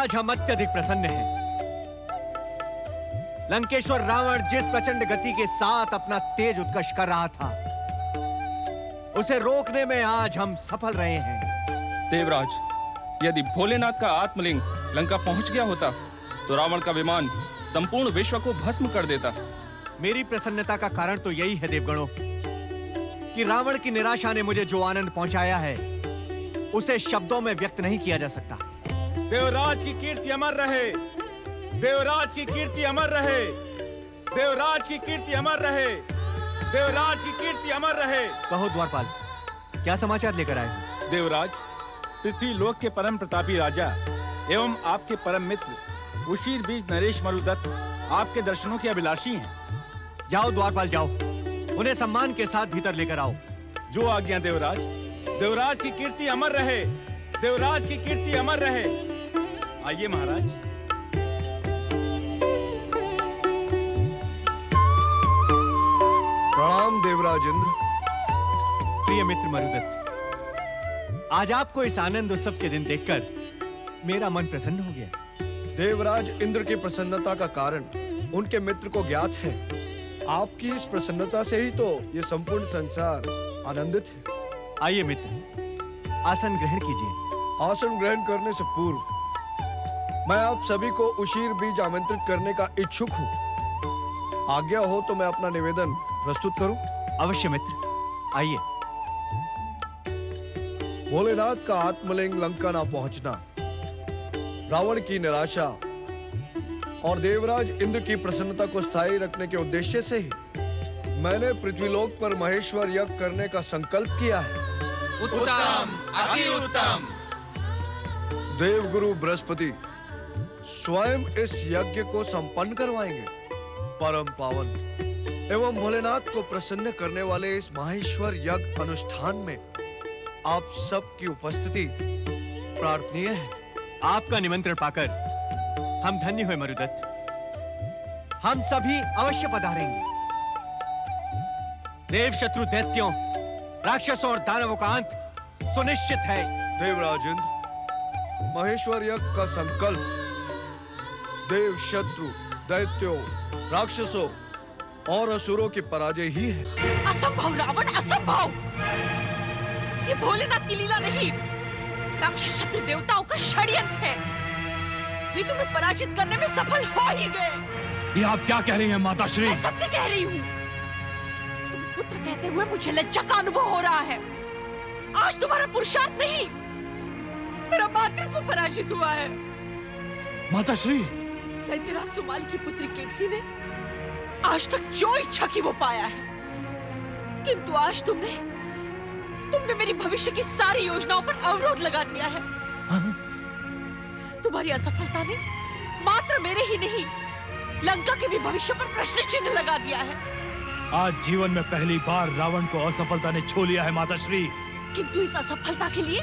आज हम अत्यधिक प्रसन्न हैं। लंकेश्वर रावण जिस प्रचंड गति के साथ अपना तेज उत्कर्ष कर रहा था, उसे रोकने में आज हम सफल रहे हैं। देवराज, यदि भोलेनाथ का आत्मलिंग लंका पहुंच गया होता तो रावण का विमान संपूर्ण विश्व को भस्म कर देता। मेरी प्रसन्नता का कारण तो यही है देवगणों कि रावण की निराशा ने मुझे जो आनंद पहुंचाया है उसे शब्दों में व्यक्त नहीं किया जा सकता। देवराज की कीर्ति अमर रहे, देवराज की कीर्ति अमर रहे, देवराज की कीर्ति अमर रहे, देवराज की कीर्ति अमर रहे। कहो द्वारपाल, क्या समाचार लेकर आए? देवराज, पृथ्वी लोक के परम प्रतापी राजा एवं आपके परम मित्र उशीर बीज नरेश मरुदत्त आपके दर्शनों के अभिलाषी हैं। जाओ द्वारपाल जाओ, उन्हें सम्मान के साथ भीतर लेकर आओ। जो आज्ञा देवराज। देवराज की कीर्ति अमर रहे, देवराज की कीर्ति अमर रहे। आइए महाराज। प्रणाम देवराज इंद्र। प्रिय मित्र मरुदत्त, आज आपको इस आनंद उत्सव के दिन देखकर मेरा मन प्रसन्न हो गया। देवराज इंद्र की प्रसन्नता का कारण उनके मित्र को ज्ञात है। आपकी इस प्रसन्नता से ही तो ये संपूर्ण संसार आनंदित है। आइए मित्र, आसन ग्रहण कीजिए। आसन ग्रहण करने से पूर्व मैं आप सभी को उशीर बीज आमंत्रित करने का इच्छुक हूँ। आज्ञा हो तो मैं अपना निवेदन प्रस्तुत करूं? अवश्य मित्र, आइए। भोलेनाथ का आत्मलिंग लंका ना पहुंचना, रावण की निराशा और देवराज इंद्र की प्रसन्नता को स्थायी रखने के उद्देश्य से ही मैंने पृथ्वीलोक पर महेश्वर यज्ञ करने का संकल्प किया है। उत्तम, अति उत्तम। देवगुरु बृहस्पति स्वयं इस यज्ञ को संपन्न करवाएंगे। परम पावन एवं भोलेनाथ को प्रसन्न करने वाले इस माहेश्वर यज्ञ अनुष्ठान में आप सब की उपस्थिति प्रार्थनीय है। आपका निमंत्रण पाकर हम धन्य हुए मरुदत्त। हम सभी अवश्य पधारेंगे। देव शत्रु दैत्यों, राक्षसों और दानवों का अंत सुनिश्चित है। देवराज इंद्र, महेश्वर यज्ञ का संकल्प देव शत्रु दैत्यों, राक्षसों और असुरों की पराजय ही है। असंभव रावण, असंभव। ये भोलेनाथ की लीला नहीं, राक्षस शत्रु देवताओं का षड्यंत्र है। वे तुम्हें पराजित करने में सफल हो ही गए। ये आप क्या कह रही हैं माता श्री? मैं सत्य कह रही हूँ। तुम्हें पुत्र कहते हुए मुझे लज्जा का अनुभव हो रहा है। आज तुम्हारा पुरुषार्थ नहीं, मेरा मातृत्व पराजित हुआ है। माता श्री, दैत्यराज सुमाली की पुत्री केकसी ने आज तक जो इच्छा की वो पाया है, किंतु आज तुमने मेरी भविष्य की सारी योजनाओं पर अवरोध लगा दिया है। तुम्हारी असफलता ने मात्र मेरे ही नहीं, लंका के भी भविष्य पर प्रश्न चिन्ह लगा दिया है। आज जीवन में पहली बार रावण को असफलता ने छू लिया है माता श्री। किंतु इस असफलता के लिए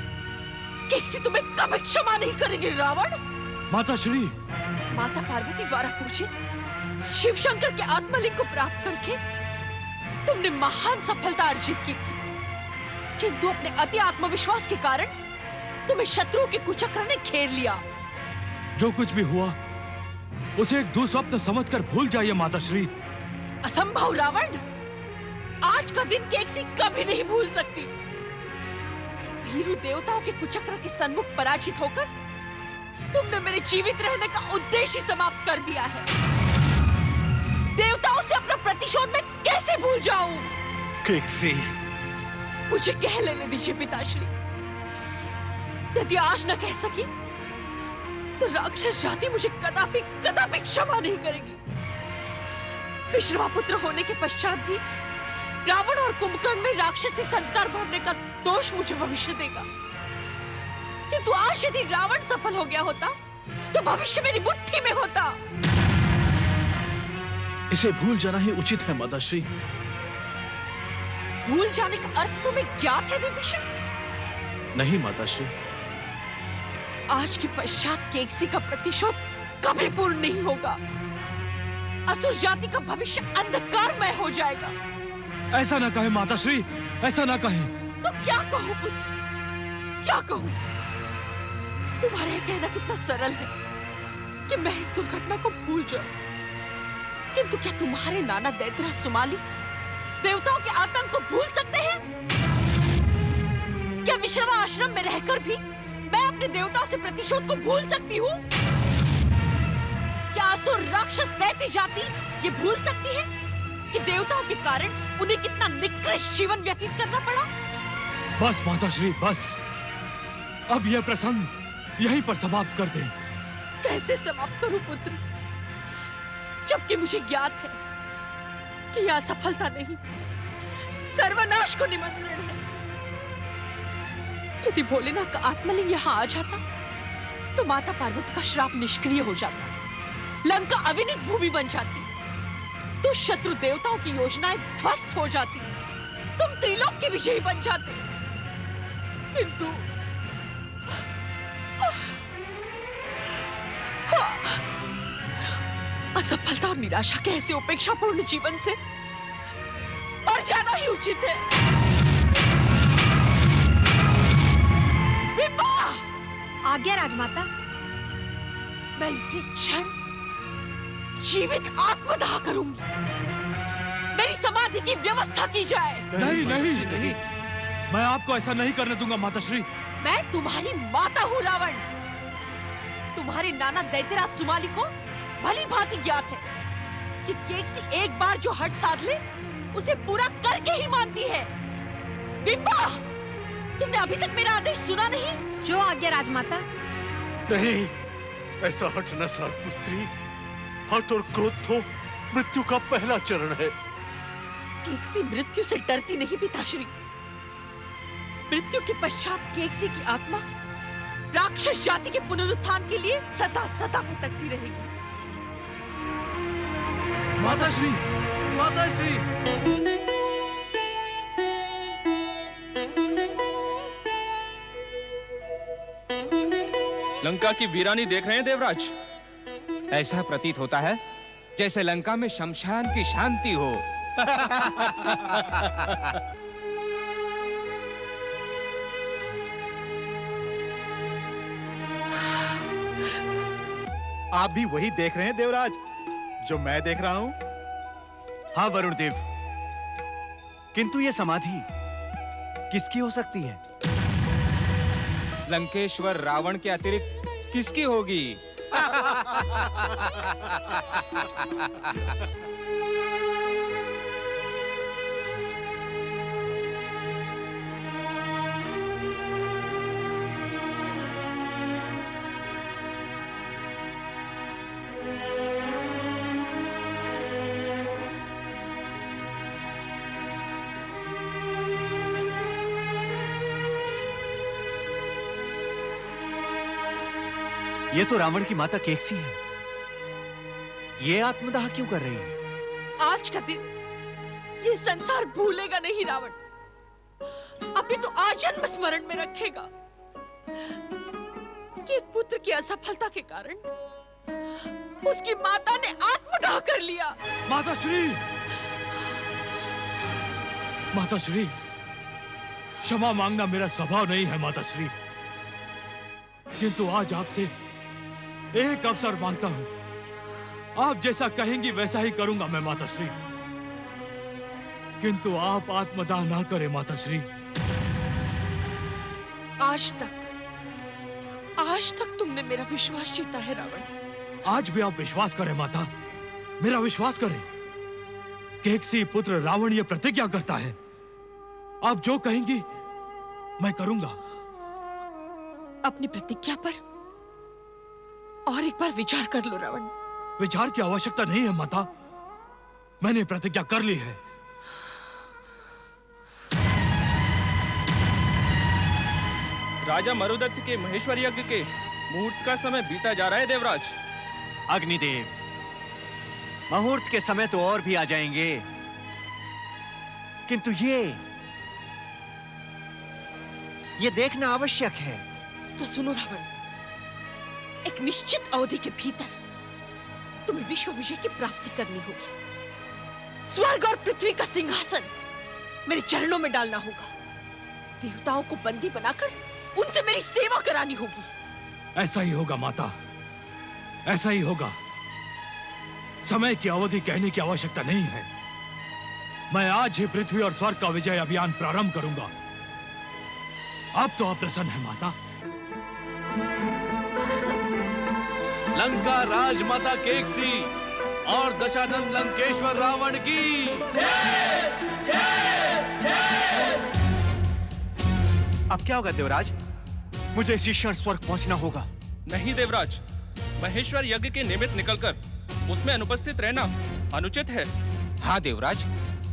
केकसी तुम्हें कभी क्षमा नहीं करेगी रावण। माता श्री, माता पार्वती द्वारा पूजित शिव शंकर के आत्मलिंग को प्राप्त करके तुमने महान सफलता अर्जित की थी, किंतु अपने अति आत्मविश्वास के कारण तुम्हें शत्रुओं के कुचक्र ने घेर लिया। जो कुछ भी हुआ उसे एक दुस्वप्न समझकर भूल जाइए माता श्री। असंभव रावण, आज का दिन केकसी कभी नहीं भूल सकती। भीरू देवताओं के कुचक्र के सन्मुख पराजित होकर तुमने मेरे जीवित रहने का उद्देश्य ही समाप्त कर दिया है। देवताओं से अपना प्रतिशोध मैं कैसे भूल जाऊं? केकसी, मुझे कह लेने दीजिए पिताश्री। यदि आज न कह सकी तो राक्षस जाति मुझे कदापि कदापि क्षमा नहीं करेगी। विश्रवा पुत्र होने के पश्चात भी रावण और कुंभकर्ण में राक्षसी संस्कार भरने का दोष मुझे भविष्य देगा। किंतु आज यदि रावण सफल हो गया होता तो भविष्य मेरी मुट्ठी में होता। इसे भूल जाना ही उचित है माता श्री। भूल जाने का अर्थ तुम्हें ज्ञात है विभीषण? नहीं माता श्री। आज के पश्चात केकसी का प्रतिशोध कभी पूर्ण नहीं होगा। असुर जाति का भविष्य अंधकारमय हो जाएगा। ऐसा ना कहे माता श्री, ऐसा ना कहे। तो क्या कहूं पुत्र, क्या कहूं? तुम्हारा यह कहना कितना सरल है, कि मैं इस दुर्घटना को भूल जाऊं, किंतु क्या तुम्हारे नाना दैत्यराज सुमाली देवताओं के आतंक को भूल सकते हैं? क्या विश्रवा आश्रम में रहकर भी मैं अपने देवताओं से प्रतिशोध को भूल सकती हूँ? क्या असुर राक्षस दैत्य जाति ये भूल सकती है कि देवताओं के कारण उन्हें कितना निकृष्ट जीवन व्यतीत करना पड़ा? बस माताश्री बस, अब यह प्रसंग यहीं पर समाप्त कर दें। कैसे समाप्त करूं पुत्र, जबकि मुझे ज्ञात है कि यह असफलता नहीं, सर्वनाश को निमंत्रण है। यदि भोलेनाथ का आत्मलिंग यहाँ आ जाता तो माता पार्वती का श्राप निष्क्रिय हो जाता, लंका अविनीत भूमि बन जाती, तो शत्रु देवताओं की योजनाएं ध्वस्त हो जाती, तुम त्रिलोक के विजयी बन जाते। किंतु असफलता और निराशा के ऐसे उपेक्षापूर्ण जीवन से मर जाना ही उचित है। बिंबा! आज्ञा राजमाता। मैं इसी क्षण जीवित आत्मदाह करूंगी। मेरी समाधि की व्यवस्था की जाए। नहीं नहीं नहीं, मैं आपको ऐसा नहीं करने दूंगा माताश्री। मैं तुम्हारी माता हूँ रावण। तुम्हारे नाना दैत्यराज सुमाली को भली भांति ज्ञात है कि केकसी एक बार जो हट साध ले उसे पूरा करके ही मानती है। बिंबा, तुमने अभी तक मेरा आदेश सुना नहीं? जो आज्ञा राजमाता। नहीं, ऐसा हट न साध पुत्री। हट और क्रोध तो मृत्यु का पहला चरण है। केकसी मृत्यु से डरती नहीं पिताश्री। मृत्यु के पश्चात केकसी की आत्मा राक्षस जाति के पुनरुत्थान के लिए सदा सदा भटकती रहेगी। माताश्री, माताश्री। लंका की वीरानी देख रहे हैं देवराज? ऐसा प्रतीत होता है जैसे लंका में शमशान की शांति हो। आप भी वही देख रहे हैं देवराज जो मैं देख रहा हूं? हाँ वरुण देव, किंतु ये समाधि किसकी हो सकती है? लंकेश्वर रावण के अतिरिक्त किसकी होगी? ये तो रावण की माता केकसी है। ये आत्मदाह क्यों कर रही है? आज का दिन ये संसार भूलेगा नहीं रावण। अभी तो आजन्म स्मरण में रखेगा कि एक पुत्र की असफलता के कारण उसकी माता ने आत्मदाह कर लिया। माताश्री, माताश्री, क्षमा मांगना मेरा स्वभाव नहीं है माताश्री, किंतु आज आपसे एक अवसर मांगता हूं। आप जैसा कहेंगी वैसा ही करूंगा मैं माताश्री, किंतु आप आत्मदाह ना करें माताश्री। आज तक तुमने मेरा विश्वास जीता है रावण। आज भी आप विश्वास करें माता, मेरा विश्वास करें। केकसी पुत्र रावण ये प्रतिज्ञा करता है, आप जो कहेंगी मैं करूंगा। अपनी प्रतिज्ञा पर और एक बार विचार कर लो रावण। विचार की आवश्यकता नहीं है माता, मैंने प्रतिज्ञा कर ली है। राजा मरुदत्त के महेश्वर यज्ञ के मुहूर्त का समय बीता जा रहा है देवराज। अग्निदेव, मुहूर्त के समय तो और भी आ जाएंगे, किंतु ये देखना आवश्यक है। तो सुनो रावण, एक निश्चित अवधि के भीतर तुम्हें विश्व विजय की प्राप्ति करनी होगी। स्वर्ग और पृथ्वी का सिंहासन मेरे चरणों में डालना होगा। देवताओं को बंदी बनाकर उनसे मेरी सेवा करानी होगी। ऐसा ही होगा माता, ऐसा ही होगा। समय की अवधि कहने की आवश्यकता नहीं है। मैं आज ही पृथ्वी और स्वर्ग का विजय अभियान प्रारंभ करूंगा। अब तो आप प्रसन्न हैं माता। लंका राजमाता केकसी और दशानंद लंकेश्वर रावण की अब क्या होगा देवराज? मुझे इसी क्षण स्वर्ग पहुंचना होगा। नहीं देवराज, महेश्वर यज्ञ के निमित्त निकलकर उसमें अनुपस्थित रहना अनुचित है। हाँ देवराज,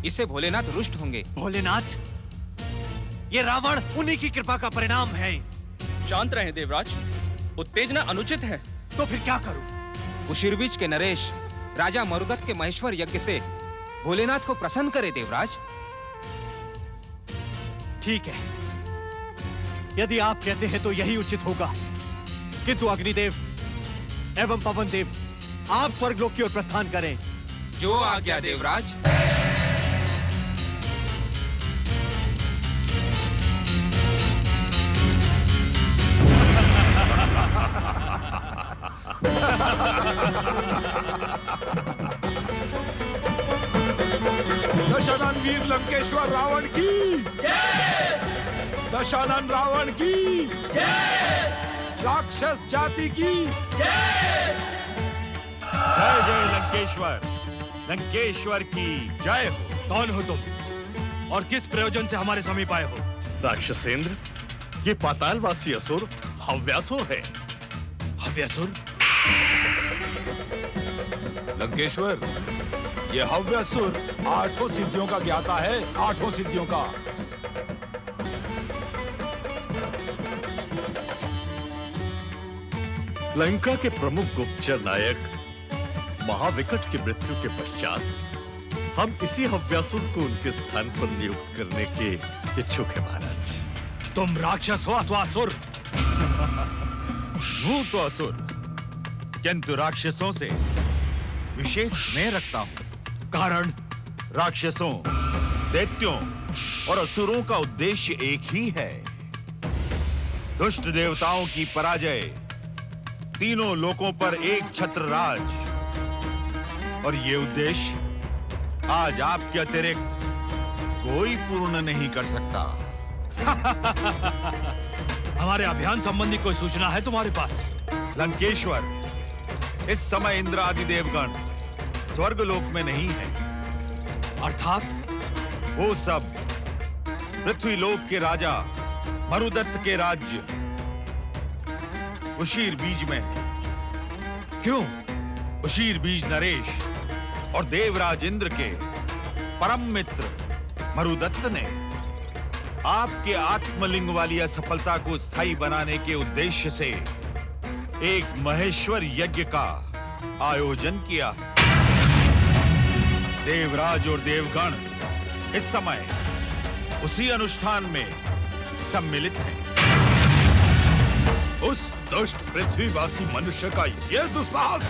इससे भोलेनाथ रुष्ट होंगे। भोलेनाथ? ये रावण उन्हीं की कृपा का परिणाम है। शांत रहें देवराज, उत्तेजना अनुचित है। तो फिर क्या करूं? उशिरबीज के नरेश राजा मरुदत्त के महेश्वर यज्ञ से भोलेनाथ को प्रसन्न करे देवराज। ठीक है, यदि आप कहते हैं तो यही उचित होगा। किंतु अग्निदेव एवं पवन देव, आप स्वर्गलोक की ओर प्रस्थान करें। जो आज्ञा देवराज। दशानन वीर लंकेश्वर रावण की दशानन रावण की राक्षस जाति की जय जय लंकेश्वर, लंकेश्वर की जय हो। कौन हो तुम और किस प्रयोजन से हमारे समीप आए हो? राक्षसेंद्र, ये पातालवासी असुर हव्यासुर है। हव्यासुर? लंकेश्वर, ये हव्यासुर 8 सिद्धियों का ज्ञाता है। 8 सिद्धियों का। लंका के प्रमुख गुप्तचर नायक महाविकट की मृत्यु के पश्चात हम इसी हव्यासुर को उनके स्थान पर नियुक्त करने के इच्छुक हैं महाराज। तुम राक्षस हो अथवा असुर? हूं तो असुर, किंतु राक्षसों से विशेष स्नेह रखता हूं। कारण? राक्षसों, दैत्यों और असुरों का उद्देश्य एक ही है, दुष्ट देवताओं की पराजय, तीनों लोकों पर एक छत्र राज। और ये उद्देश्य आज आपके अतिरिक्त कोई पूर्ण नहीं कर सकता। हमारे अभियान संबंधी कोई सूचना है तुम्हारे पास? लंकेश्वर, इस समय इंद्र आदि देवगण स्वर्गलोक में नहीं है। अर्थात? वो सब पृथ्वी लोक के राजा मरुदत्त के राज्य उशीर बीज में है। क्यों? उशीर बीज नरेश और देवराज इंद्र के परम मित्र मरुदत्त ने आपके आत्मलिंग वाली असफलता को स्थायी बनाने के उद्देश्य से एक महेश्वर यज्ञ का आयोजन किया। देवराज और देवगण इस समय उसी अनुष्ठान में सम्मिलित हैं। उस दुष्ट पृथ्वीवासी मनुष्य का यह दुस्साहस,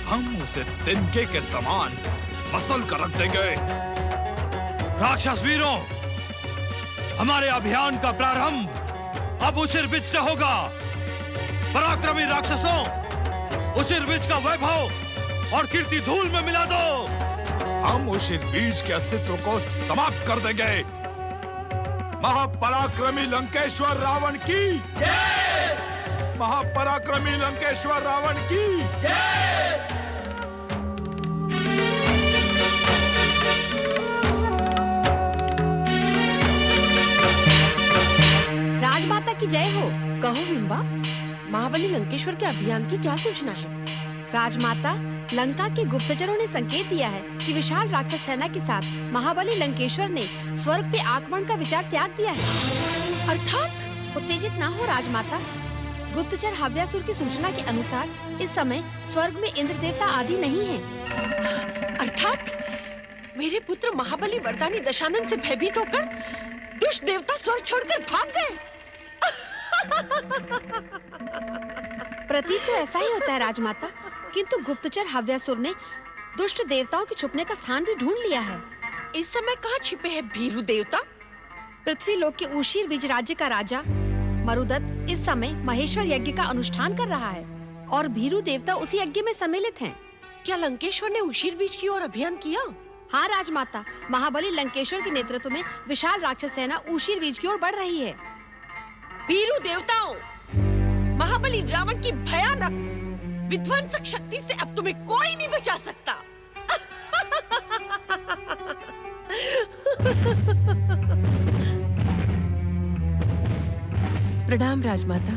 हम उसे तिनके के समान मसल कर रख देंगे। राक्षस वीरों, हमारे अभियान का प्रारंभ अब उशिरबीज से होगा। पराक्रमी राक्षसों, उशिरबीज का वैभव और कीर्ति धूल में मिला दो। हम उशिरबीज के अस्तित्व को समाप्त कर देंगे। महापराक्रमी लंकेश्वर रावण की जय! महापराक्रमी लंकेश्वर रावण की जय! राजमाता की जय हो। कहो बिंबा, महाबली लंकेश्वर के अभियान की क्या सूचना है? राजमाता, लंका के गुप्तचरों ने संकेत दिया है कि विशाल राक्षस सेना के साथ महाबली लंकेश्वर ने स्वर्ग पे आक्रमण का विचार त्याग दिया है। अर्थात? उत्तेजित ना हो राजमाता। गुप्तचर हव्यासुर की सूचना के अनुसार इस समय स्वर्ग में इंद्र देवता आदि नहीं हैं। अर्थात मेरे पुत्र महाबली वरदानी दशानन से भयभीत होकर दुष्ट देवता स्वर्ग छोड़कर भाग गए। प्रतीत तो ऐसा ही होता है राजमाता, किंतु गुप्तचर हव्यासुर ने दुष्ट देवताओं के छुपने का स्थान भी ढूंढ लिया है। इस समय कहाँ छिपे हैं भीरू देवता? पृथ्वी लोक के उशीर बीज राज्य का राजा मरुदत्त इस समय महेश्वर यज्ञ का अनुष्ठान कर रहा है और भीरू देवता उसी यज्ञ में सम्मिलित हैं। क्या लंकेश्वर ने उशीर बीज की ओर अभियान किया? हाँ राजमाता, महाबली लंकेश्वर के नेतृत्व में विशाल राक्षस सेना उशीर बीज की ओर बढ़ रही है। भीरू देवताओं, महाबली रावण की भयानक विध्वंसक शक्ति से अब तुम्हें कोई नहीं बचा सकता। प्रणाम राजमाता।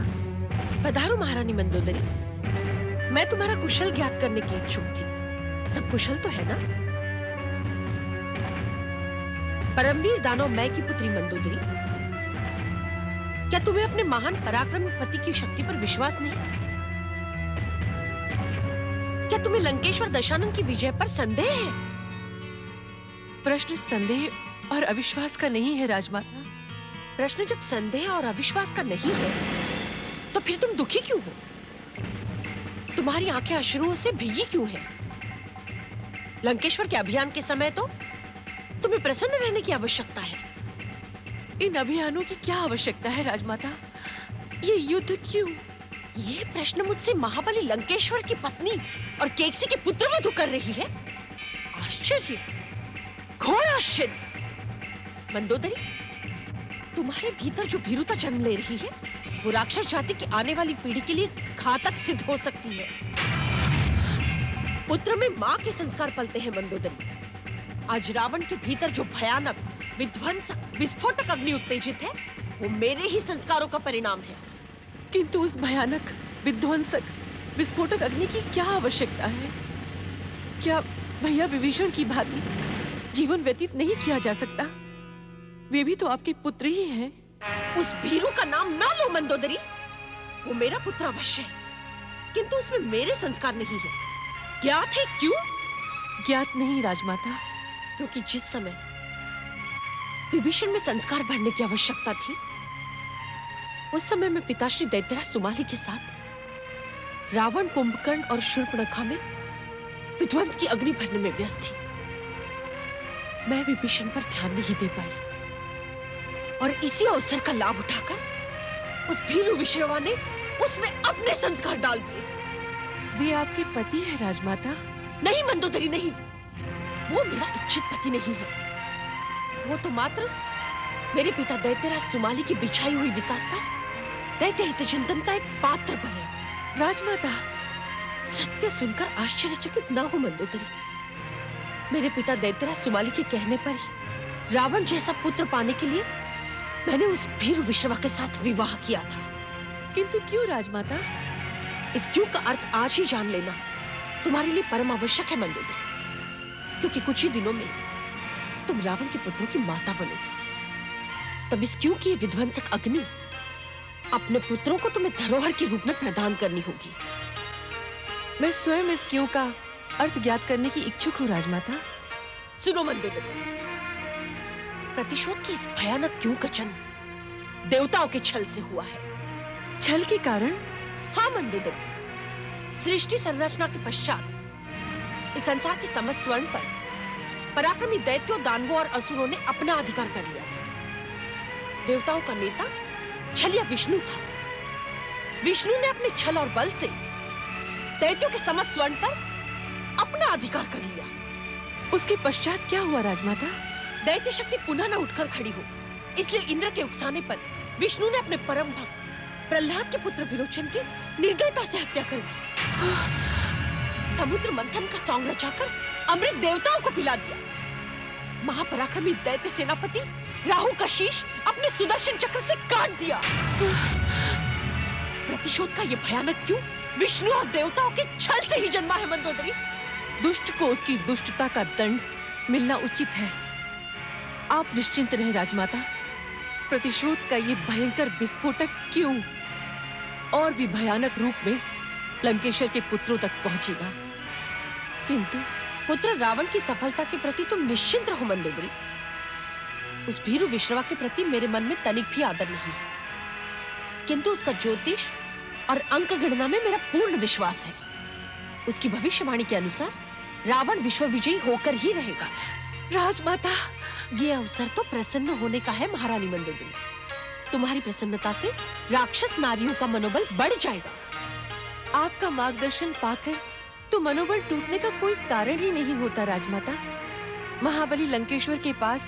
पधारो महारानी मंदोदरी। मैं तुम्हारा कुशल ज्ञात करने की इच्छुक थी। सब कुशल तो है ना? परमवीर दानव मैं की पुत्री मंदोदरी, क्या तुम्हें अपने महान पराक्रमी पति की शक्ति पर विश्वास नहीं? क्या तुम्हें लंकेश्वर दशानन की विजय पर संदेह है? प्रश्न संदेह और अविश्वास का नहीं है राजमाता। प्रश्न जब संदेह और अविश्वास का नहीं है, तो फिर तुम दुखी क्यों हो? तुम्हारी आंखें अश्रुओं से भीगी क्यों हैं? लंकेश्वर के अभियान के समय तो तुम्हें प्रसन्न रहने की आवश्यकता है। इन अभियानों की क्या आवश्यकता है राजमाता? ये युद्ध क्यों? ये प्रश्न मुझसे महाबली लंकेश्वर की पत्नी और केकसी के पुत्रवधू कर रही है। आश्चर्य, घोर आश्चर्य। मंदोदरी, तुम्हारे भीतर जो भीरुता जन्म ले रही है, वो राक्षस जाति की आने वाली पीढ़ी के लिए घातक सिद्ध हो सकती है। पुत्र में माँ के संस्कार पलते हैं मंदोदरी। आज रावण के भीतर जो भयानक, विध्वंसक, विस्फोटक अग्नि उत्तेजित है, वो मेरे ही संस्कारों का परिणाम है। किंतु उस भयानक, विध्वंसक, विस्फोटक अग्नि की क्या आवश्यकता है? क्या भैया विभीषण की भांति जीवन व्यतीत नहीं किया जा सकता? वे भी तो आपके पुत्र ही हैं। उस भीरू का नाम ना लो मंदोदरी। वो मेरा पुत्र अवश्य है, किंतु उसमें मेरे संस्कार नहीं है। ज्ञात है क्यों? ज्ञात नहीं राजमाता, क्योंकि जिस समय विभीषण में संस्कार भरने की आवश्यकता थी, उस समय मैं पिताश्री दैत्यराज सुमाली के साथ रावण, कुंभकर्ण और शूर्पणखा में विध्वंस की अग्नि भरने में व्यस्त थी। मैं विभीषण पर ध्यान नहीं दे पाई और इसी अवसर का लाभ उठाकर उस भीरू विश्रवा ने उसमें अपने संस्कार डाल दिए। वे आपके पति है राजमाता? नहीं मंदोदरी, नहीं। वो मेरा इच्छित पति नहीं है। वो तो मात्र मेरे पिता दैत्यराज सुमाली की बिछाई हुई विसात पर दैत्य हित चिंतन का एक पात्र पर है। राजमाता, सत्य सुनकर आश्चर्यचकित ना हो मंदोदरी। मेरे पिता दैत्यराज सुमाली के कहने पर ही रावण जैसा पुत्र पाने के लिए मैंने उस भीरू विश्रवा के साथ विवाह किया था। किंतु क्यों राजमाता? इस क्यों का अर्थ आज ही जान लेना तुम्हारे लिए परम आवश्यक है मंदोदरी, क्योंकि कुछ ही दिनों में तुम रावण के पुत्रों की माता बनोगी। तब इस क्यों की विध्वंसक अग्नि अपने पुत्रों को तुम्हें धरोहर के रूप में प्रदान करनी होगी। मैं स्वयं इस क्यों का अर्थ ज्ञात करने की इच्छुक हूँ राजमाता। सुनो मंदोदरी, प्रतिशोध की इस भयानक क्यों का जन्म देवताओं के छल से हुआ है। छल के कारण? हाँ मंदोदरी, सृष्टि संरचना के पश्चात इस संसार के समस्त स्वर्ण पर पराक्रमी दैत्यों, दानवों और असुरों ने अपना अधिकार कर लिया था। देवताओं का नेता छलिया विष्णु था। विष्णु ने अपने छल और बल से दैत्यों के समस्त स्वर्ण पर अपना अधिकार कर लिया। उसके पश्चात क्या हुआ राजमाता? दैत्य शक्ति पुनः न उठकर खड़ी हो, इसलिए इंद्र के उकसाने पर विष्णु ने अपने परम भक्त प्रहलाद के पुत्र विरोचन की निर्दयता से हत्या कर दी। समुद्र मंथन का सौंग रचाकर अमृत देवताओं को पिला दिया। महापराक्रमी दैत्य सेनापति राहु का शीश अपने सुदर्शन चक्र से काट दिया। प्रतिशोध का ये भयानक क्यों विष्णु और देवताओं के छल से ही जन्मा है मंदोदरी। दुष्ट को उसकी दुष्टता का दंड मिलना उचित है। आप निश्चिंत रहे राजमाता, प्रतिशोध का ये भयंकर विस्फोटक क्यों और भी भयानक रूप में लंकेश्वर के पुत्रों तक पहुंचेगा। किंतु पुत्र रावण की सफलता के प्रति तुम निश्चिंत रहो मंदोदरी। उस भीरू विश्रवा के प्रति मेरे मन में तनिक भी आदर नहीं है, किंतु उसका ज्योतिष और अंक गणना में मेरा पूर्ण विश्वास है। उसकी भविष्यवाणी के अनुसार रावण विश्व विजयी होकर ही रहेगा। राजमाता, ये अवसर तो प्रसन्न होने का है महारानी मंदोदरी। तुम्हारी प्रसन्नता से राक्षस नारियों का मनोबल बढ़ जाएगा। आपका मार्गदर्शन पाकर तो मनोबल टूटने का कोई कारण ही नहीं होता राजमाता। महाबली लंकेश्वर के पास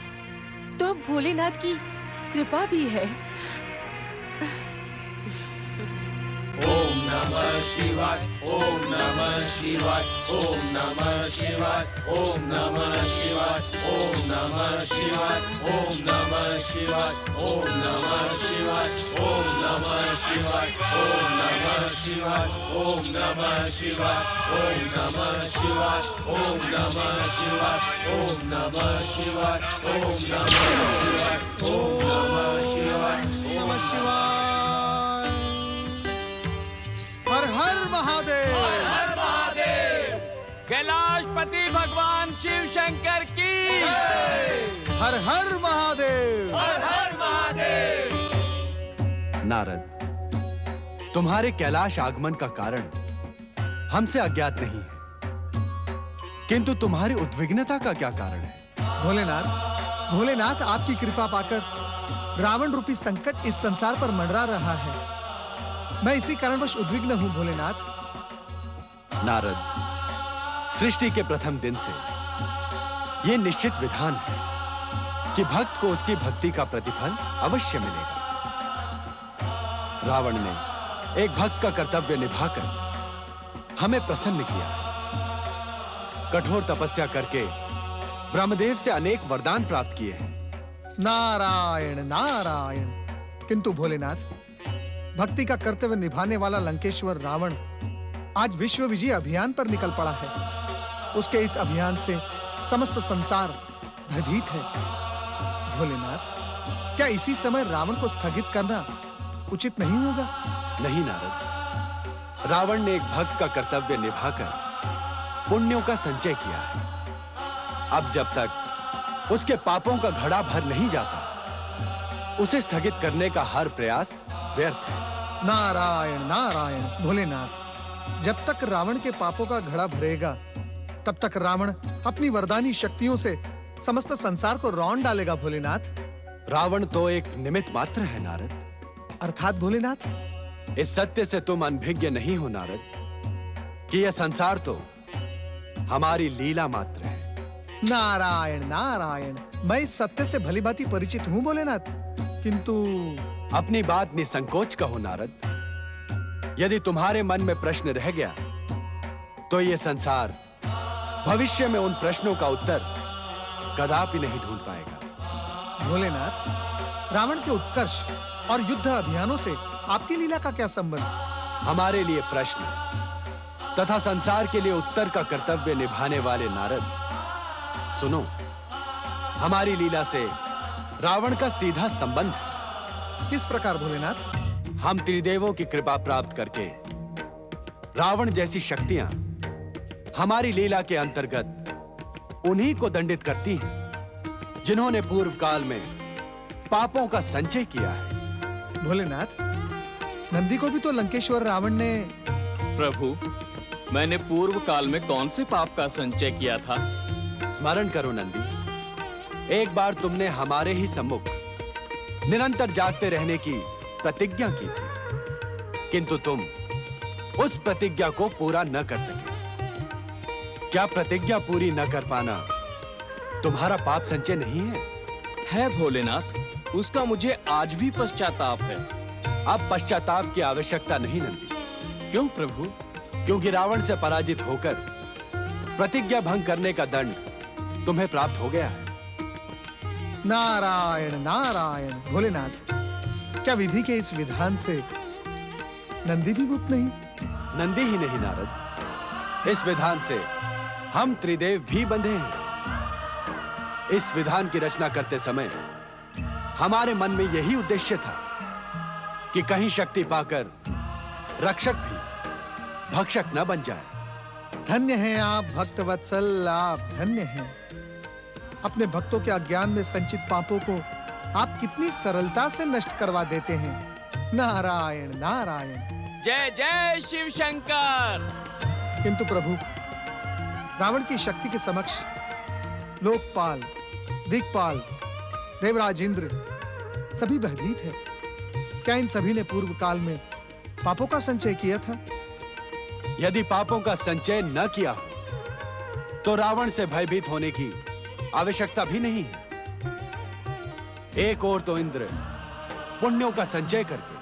तो अब भोलेनाथ की कृपा भी है। ओम नमः शिवाय, ओम नमः शिवाय, ओम नमः शिवाय, ओम नमः शिवाय, ओम नमः शिवाय, ओम नमः शिवाय, ओम नमः शिवाय, ओम नमः शिवाय, ओम नमः शिवाय, ओम नमः शिवाय, ओम नमः शिवाय, ओम नमः शिवाय, ओम नमः शिवाय, ओम नमः शिवाय, ओम नमः शिवाय, नमः शिवाय। हर हर महादेव। हर हर महादेव। कैलाशपति भगवान शिव शंकर की हर हर महादेव। हर हर महादेव। नारद, तुम्हारे कैलाश आगमन का कारण हमसे अज्ञात नहीं है, किंतु तुम्हारी उद्विग्नता का क्या कारण है? भोलेनाथ, भोलेनाथ आपकी कृपा पाकर रावण रूपी संकट इस संसार पर मंडरा रहा है। मैं इसी कारणवश उद्विग्न हूं भोलेनाथ। नारद, सृष्टि के प्रथम दिन से यह निश्चित विधान है कि भक्त को उसकी भक्ति का प्रतिफल अवश्य मिलेगा। रावण ने एक भक्त का कर्तव्य निभाकर हमें प्रसन्न किया है। कठोर तपस्या करके ब्रह्मदेव से अनेक वरदान प्राप्त किए हैं। नारायण नारायण। किंतु भोलेनाथ, भक्ति का कर्तव्य निभाने वाला लंकेश्वर रावण आज विश्व विजय अभियान पर निकल पड़ा है। उसके इस अभियान से समस्त संसार भयभीत है। भोलेनाथ, क्या इसी समय रावण को स्थगित करना उचित नहीं होगा? नहीं नारद, रावण ने एक भक्त का कर्तव्य निभाकर पुण्यों का संचय किया है। अब जब तक उसके पापों का घड़ा भर नहीं जाता, उसे स्थगित करने का हर प्रयास व्यर्थ है। नारायण नारायण। भोलेनाथ, जब तक रावण के पापों का घड़ा भरेगा, तब तक रावण अपनी वरदानी शक्तियों से समस्त संसार को रौंद डालेगा। भोलेनाथ, रावण तो एक निमित्त मात्र है नारद। अर्थात भोलेनाथ, इस सत्य से तुम अनभिज्ञ नहीं हो नारद कि यह संसार तो हमारी लीला मात्र है। नारायण नारायण। मैं इस सत्य से भली भांति परिचित हूं भोलेनाथ, किंतु अपनी बात निसंकोच कहो नारद। यदि तुम्हारे मन में प्रश्न रह गया, तो यह संसार भविष्य में उन प्रश्नों का उत्तर कदापि नहीं ढूंढ पाएगा। भोलेनाथ, रावण के उत्कर्ष और युद्ध अभियानों से आपकी लीला का क्या संबंध? हमारे लिए प्रश्न तथा संसार के लिए उत्तर का कर्तव्य निभाने वाले नारद, सुनो, हमारी लीला से रावण का सीधा संबंध है। किस प्रकार भोलेनाथ? हम त्रिदेवों की कृपा प्राप्त करके रावण जैसी शक्तियां हमारी लीला के अंतर्गत उन्हीं को दंडित करती हैं जिन्होंने पूर्व काल में पापों का संचय किया है। भोलेनाथ, नंदी को भी तो लंकेश्वर रावण ने... प्रभु, मैंने पूर्व काल में कौन से पाप का संचय किया था? स्मरण करो नंदी, एक बार तुमने हमारे ही सम्मुख निरंतर जागते रहने की प्रतिज्ञा की थी, किंतु तुम उस प्रतिज्ञा को पूरा न कर सके। क्या प्रतिज्ञा पूरी न कर पाना तुम्हारा पाप संचय नहीं है? है भोलेनाथ, उसका मुझे आज भी पश्चाताप है। अब पश्चाताप की आवश्यकता नहीं नंदी। क्यों प्रभु? क्योंकि रावण से पराजित होकर प्रतिज्ञा भंग करने का दंड तुम्हें प्राप्त हो गया है। नारायण नारायण। भोलेनाथ, क्या विधि के इस विधान से नंदी भी मुक्त नहीं? नंदी ही नहीं नारद, इस विधान से हम त्रिदेव भी बंधे हैं। इस विधान की रचना करते समय हमारे मन में यही उद्देश्य था कि कहीं शक्ति पाकर रक्षक भी भक्षक न बन जाए। धन्य हैं आप भक्त वत्सल, आप धन्य हैं। अपने भक्तों के अज्ञान में संचित पापों को आप कितनी सरलता से नष्ट करवा देते हैं। नारायण नारायण। जय जय शिव शंकर। किंतु प्रभु, रावण की शक्ति के समक्ष लोकपाल, दिक्पाल, देवराज इंद्र सभी भयभीत है। क्या इन सभी ने पूर्व काल में पापों का संचय किया था? यदि पापों का संचय न किया हो तो रावण से भयभीत होने की आवश्यकता भी नहीं है। एक ओर तो इंद्र पुण्यों का संचय करके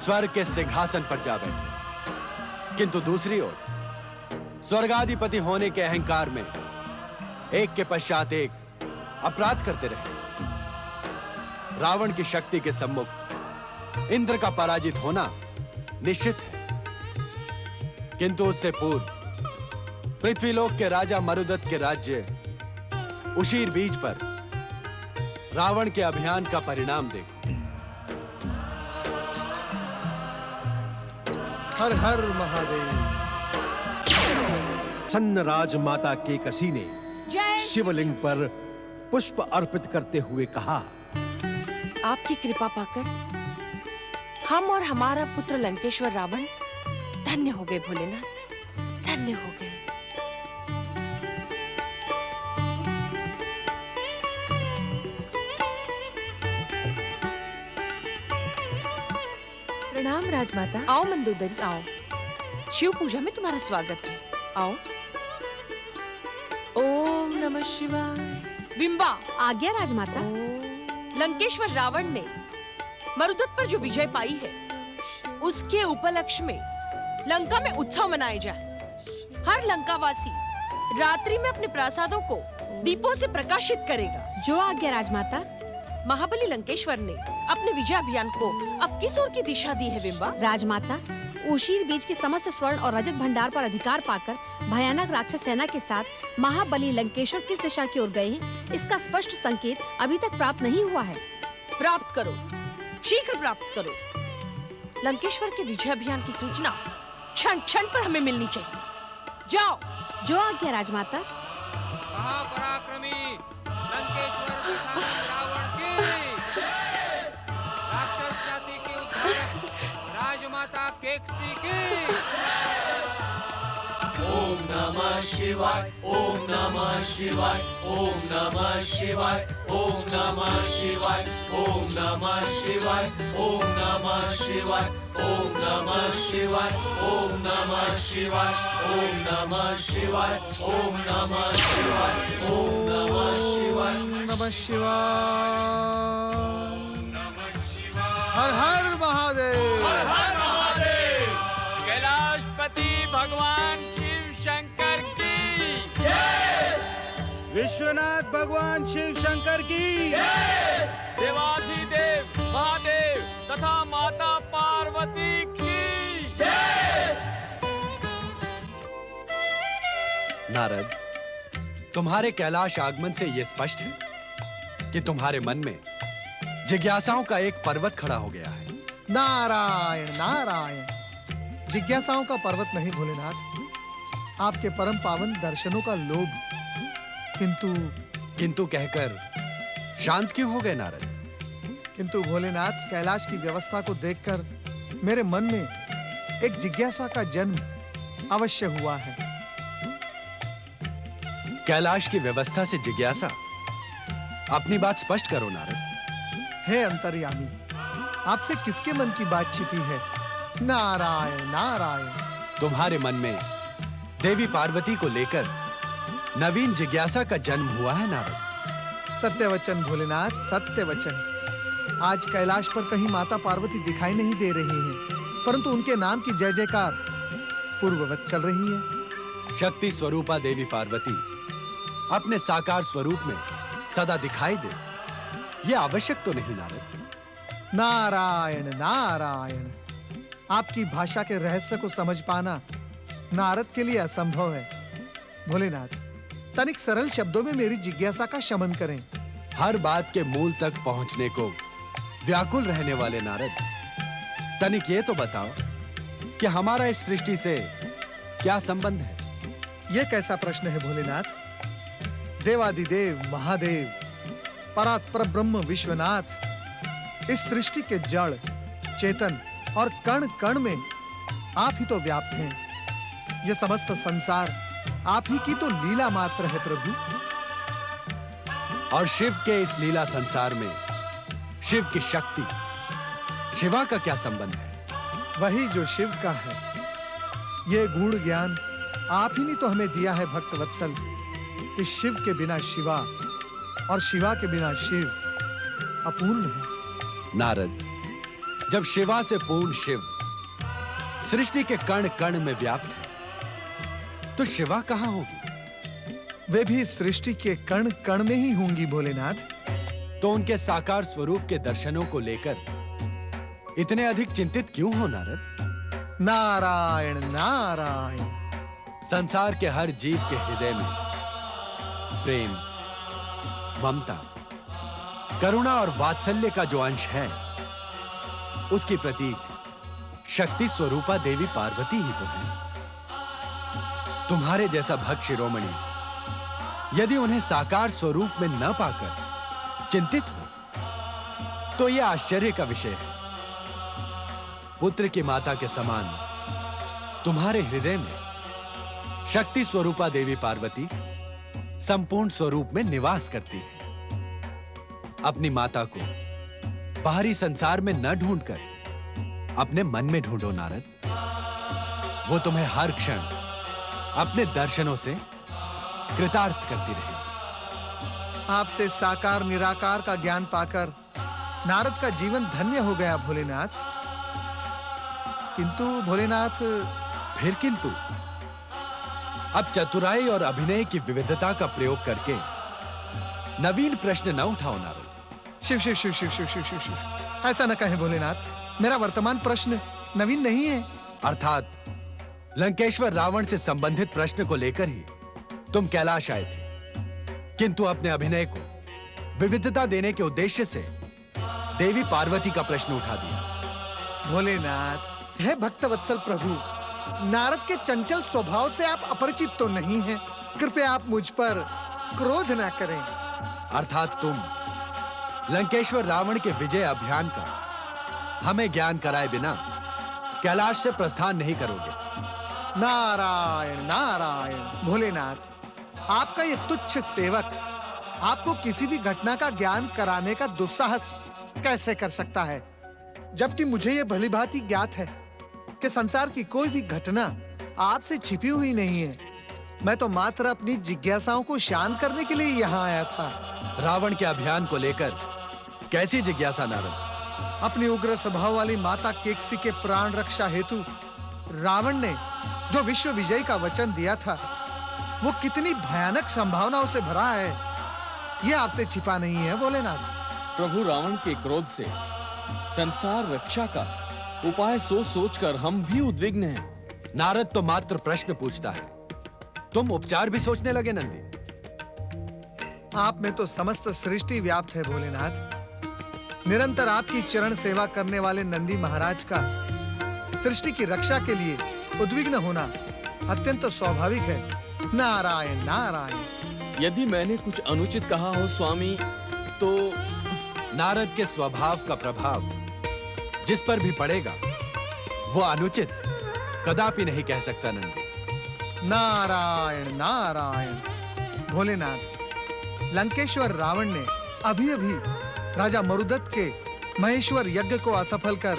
स्वर्ग के सिंहासन पर जा बैठे, किंतु दूसरी ओर स्वर्गाधिपति होने के अहंकार में एक के पश्चात एक अपराध करते रहे। रावण की शक्ति के सम्मुख इंद्र का पराजित होना निश्चित है, किंतु उससे पूर्व पृथ्वीलोक के राजा मरुदत्त के राज्य उशीर बीज पर रावण के अभियान का परिणाम देखो। हर हर महादेव। सन्न राजमाता केकसी ने जय शिवलिंग पर पुष्प अर्पित करते हुए कहा, आपकी कृपा पाकर हम और हमारा पुत्र लंकेश्वर रावण धन्य हो गए भोलेनाथ, धन्य हो गए। प्रणाम राजमाता। आओ मंदोदरी आओ, शिव पूजा में तुम्हारा स्वागत है। आओ। ओम नमः शिवाय। बिंबा। आज्ञा राजमाता। लंकेश्वर रावण ने मरुदत्त पर जो विजय पाई है, उसके उपलक्ष्य में लंका में उत्सव मनाए जाए। हर लंकावासी रात्रि में अपने प्रासादों को दीपों से प्रकाशित करेगा। जो आज्ञा राजमाता। महाबली लंकेश्वर ने अपने विजय अभियान को अब किस ओर की दिशा दी है बिंबा? राजमाता, उशीर बीज के समस्त स्वर्ण और रजत भंडार पर अधिकार पाकर भयानक राक्षस सेना के साथ महाबली लंकेश्वर किस दिशा की ओर गए हैं, इसका स्पष्ट संकेत अभी तक प्राप्त नहीं हुआ है। प्राप्त करो, शीघ्र प्राप्त करो। लंकेश्वर के विजय अभियान की सूचना क्षण क्षण पर हमें मिलनी चाहिए। जाओ। जो आज्ञा राजमाता। महापराक्रमी लंकेश्वर रावण की, राक्षस जाति की उद्धारक राजमाता केकसी की। ओम नमः शिवाय, ओम नमः शिवाय, ओम नमः शिवाय, ओम नमः शिवाय, ओम नमः शिवाय, ओम नमः शिवाय, ओम नमः शिवाय, ओम नमः शिवाय, ओम नमः शिवाय, ओम नमः शिवाय, ओम नमः शिवाय, नमः शिवाय। हर हर महादेव। हर हर महादेव। कैलाशपति भगवान शिव शंकर की जय। विश्वनाथ भगवान शिव शंकर की जय। देवाधिदेव महादेव तथा माता पार्वती की जय। नारद, तुम्हारे कैलाश आगमन से यह स्पष्ट है कि तुम्हारे मन में जिज्ञासाओं का एक पर्वत खड़ा हो गया है। नारायण नारायण। जिज्ञासाओं का पर्वत नहीं भोलेनाथ, आपके परम पावन दर्शनों का लोभ। किंतु कहकर शांत क्यों हो गए नारद? किंतु भोलेनाथ, कैलाश की व्यवस्था को देखकर मेरे मन में एक जिज्ञासा का जन्म अवश्य हुआ है। कैलाश की व्यवस्था से जिज्ञासा? अपनी बात स्पष्ट करो नारद। हे अंतर्यामी, आपसे किसके मन की बात छिपी है? नारायण नारायण। तुम्हारे मन में देवी पार्वती को लेकर नवीन जिज्ञासा का जन्म हुआ है नारद। सत्य वचन भोलेनाथ, सत्य वचन। आज कैलाश पर कहीं माता पार्वती दिखाई नहीं दे रही हैं, परंतु उनके नाम की जय जयकार पूर्ववत चल रही है। शक्ति स्वरूपा देवी पार्वती अपने साकार स्वरूप में सदा दिखाई दे, यह आवश्यक तो नहीं नारद? नारायण नारायण। आपकी भाषा के रहस्य को समझ पाना नारद के लिए असंभव है। भोलेनाथ, तनिक सरल शब्दों में मेरी जिज्ञासा का शमन करें। हर बात के मूल तक पहुंचने को व्याकुल रहने वाले नारद, तनिक ये तो बताओ कि हमारा इस सृष्टि से क्या संबंध है? यह कैसा प्रश्न है भोलेनाथ? देवादिदेव महादेव, परात्पर ब्रह्म विश्वनाथ, इस सृष्टि के जड़, चेतन और कण कण में आप ही तो व्याप्त हैं। यह समस्त संसार आप ही की तो लीला मात्र है प्रभु। और शिव के इस लीला संसार में शिव की शक्ति, शिवा का क्या संबंध है? वही जो शिव का है। ये गूढ़ ज्ञान आप ही ने तो हमें दिया है भक्त वत्सल कि शिव के बिना शिवा और शिवा के बिना शिव अपूर्ण है। नारद, जब शिवा से पूर्ण शिव सृष्टि के कण कण में व्याप्त है, तो शिवा कहां होगी? वे भी सृष्टि के कण कण में ही होंगी भोलेनाथ। तो उनके साकार स्वरूप के दर्शनों को लेकर इतने अधिक चिंतित क्यों हो नारद? नारायण नारायण। संसार के हर जीव के हृदय में प्रेम, ममता, करुणा और वात्सल्य का जो अंश है, उसकी प्रतीक शक्ति स्वरूपा देवी पार्वती ही तो है। तुम्हारे जैसा भक्त शिरोमणि यदि उन्हें साकार स्वरूप में न पाकर चिंतित हो, तो यह आश्चर्य का विषय है। पुत्र की माता के समान तुम्हारे हृदय में शक्ति स्वरूपा देवी पार्वती संपूर्ण स्वरूप में निवास करती है। अपनी माता को बाहरी संसार में न ढूंढकर अपने मन में ढूंढो नारद। वो तुम्हें हर क्षण अपने दर्शनों से कृतार्थ करती रहेगी। आपसे साकार निराकार का ज्ञान पाकर नारद का जीवन धन्य हो गया भोलेनाथ। किंतु भोलेनाथ, फिर किंतु? अब चतुराई और अभिनय की विविधता का प्रयोग करके नवीन प्रश्न न उठाओ नारद। शिव शिव शिव शिव शिव शिव शिव शिव, ऐसा न कहें भोलेनाथ। मेरा वर्तमान प्रश्न नवीन नहीं है। अर्थात लंकेश्वर रावण से संबंधित प्रश्न को लेकर ही तुम कैलाश आए थे, किंतु अपने अभिनय को विविधता देने के उद्देश्य से देवी पार्वती का प्रश्न उठा दिया। भोलेनाथ, हे भक्तवत्सल प्रभु, नारद के चंचल स्वभाव से आप अपरिचित तो नहीं हैं। कृपया आप मुझ पर क्रोध ना करें। अर्थात तुम लंकेश्वर रावण के विजय अभियान का हमें ज्ञान कराए बिना कैलाश से प्रस्थान नहीं करोगे। नारायण नारायण। भोलेनाथ, आपका ये तुच्छ सेवक आपको किसी भी घटना का ज्ञान कराने का दुस्साहस कैसे कर सकता है, जबकि मुझे ये भलीभांति ज्ञात है कि संसार की कोई भी घटना आपसे छिपी हुई नहीं है। मैं तो मात्र अपनी जिज्ञासाओं को शांत करने के लिए यहाँ आया था। रावण के अभियान को लेकर कैसी जिज्ञासा नारद? अपनी उग्र स्वभाव वाली माता केकसी के प्राण रक्षा हेतु रावण ने जो विश्व विजय का वचन दिया था, वो कितनी भयानक संभावनाओं से भरा है, ये आपसे छिपा नहीं है भोलेनाथ। प्रभु रावण के क्रोध से संसार रक्षा का उपाय सोच सोचकर हम भी उद्विग्न हैं। नारद तो मात्र प्रश्न पूछता है, तुम उपचार भी सोचने लगे नंदी। आप में तो समस्त सृष्टि व्याप्त है भोलेनाथ। निरंतर आपकी चरण सेवा करने वाले नंदी महाराज का सृष्टि की रक्षा के लिए उद्विग्न होना अत्यंत स्वाभाविक है। नारायण नारायण। यदि मैंने कुछ अनुचित कहा हो स्वामी, तो नारद के स्वभाव का प्रभाव जिस पर भी पड़ेगा वो अनुचित कदापि नहीं कह सकता नंदी। नारायण नारायण। भोलेनाथ, लंकेश्वर रावण ने अभी अभी राजा मरुदत्त के महेश्वर यज्ञ को असफल कर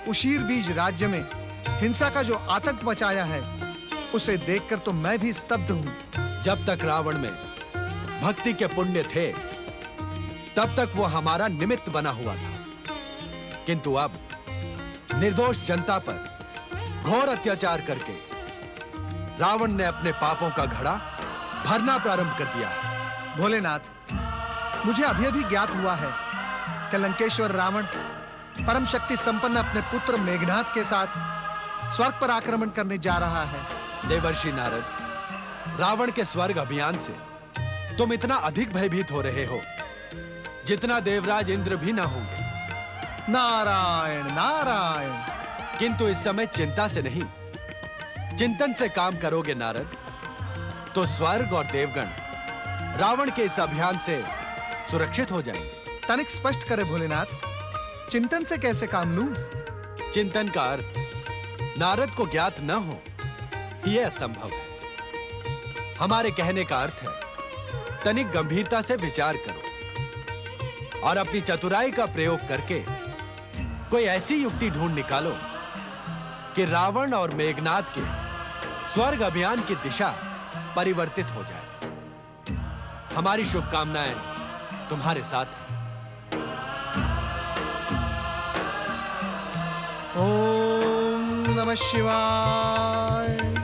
उशीर बीज राज्य में हिंसा का जो आतंक मचाया है, उसे देखकर तो मैं भी स्तब्ध हूं। जब तक रावण में भक्ति के पुण्य थे, तब तक वो हमारा निमित्त बना हुआ था, किंतु अब निर्दोष जनता पर घोर अत्याचार करके रावण ने अपने पापों का घड़ा भरना प्रारंभ कर दिया है। भोलेनाथ, मुझे अभी अभी ज्ञात हुआ है कि लंकेश्वर रावण परम शक्ति संपन्न अपने पुत्र मेघनाथ के साथ स्वर्ग पर आक्रमण करने जा रहा है। देवर्षि नारद, रावण के स्वर्ग अभियान से तुम इतना अधिक भयभीत हो रहे हो जितना देवराज इंद्र भी ना होंगे। नारायण नारायण। किंतु इस समय चिंता से नहीं, चिंतन से काम करोगे नारद, तो स्वर्ग और देवगण रावण के इस अभियान से सुरक्षित हो जाएंगे। तनिक स्पष्ट करे भोलेनाथ, चिंतन से कैसे काम लूं? चिंतन का अर्थ नारद को ज्ञात न हो, यह असंभव है। हमारे कहने का अर्थ है तनिक गंभीरता से विचार करो और अपनी चतुराई का प्रयोग करके कोई ऐसी युक्ति ढूंढ निकालो कि रावण और मेघनाथ के स्वर्ग अभियान की दिशा परिवर्तित हो जाए। हमारी शुभकामनाएं तुम्हारे साथ हैं। ओम नमः शिवाय।